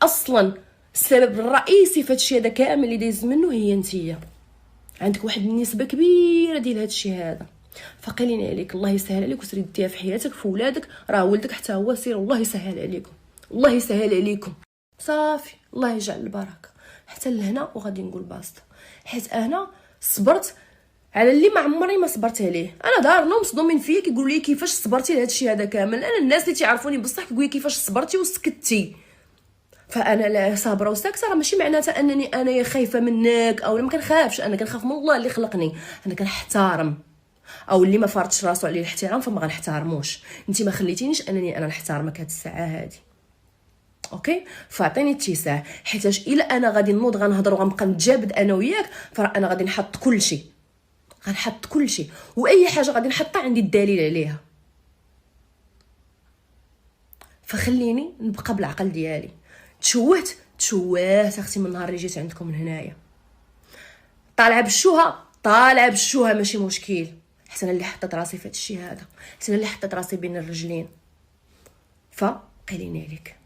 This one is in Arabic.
اصلا السبب الرئيسي في هادشي هذا كامل اللي دايز منه هي نتيا. عندك واحد النسبه كبيره ديال هادشي هذا. فقيلين عليك الله يسهل عليك وسير ديها في حياتك في ولادك، راه ولدك حتى هو سير الله يسهل عليكم، الله يسهل عليكم صافي، الله يجعل البركه. حتى لهنا وغادي نقول باسطه، حيت انا صبرت على اللي ما عمري ما صبرت عليه. انا دارنا مصدومين فيا كيقولوا لي كيفاش صبرتي لهذا الشيء هذا كامل. انا الناس اللي تعرفوني بصح كيقول لي كيفاش صبرتي وسكتي. فانا لا صابره وساكته راه ماشي معناتها انني انا خايفه منك او ما كنخافش، انا كنخاف من الله اللي خلقني. انا كنحترم، او اللي ما فارضش راسو عليه الاحترام فما غنحترموش. انت ما خليتينيش انني انا نحترمك هاد الساعه هادي، اوكي؟ فاعطيني اتساع، حيتاش الا انا غادي نوض غنهضر وغنبقى نتجابد انا وياك فراه انا غادي نحط كل شيء، غنحط كل شيء، واي حاجه غادي نحطها عندي الدليل عليها. فخليني نبقى بالعقل ديالي. تشوهت اختي من نهار اللي جيت عندكم من هنايا. طالعه بالشوهه ماشي مشكل، حتى انا اللي حطيت راسي في هذا الشيء هذا، حتى انا اللي حطيت راسي بين الرجلين. فقيليني عليك.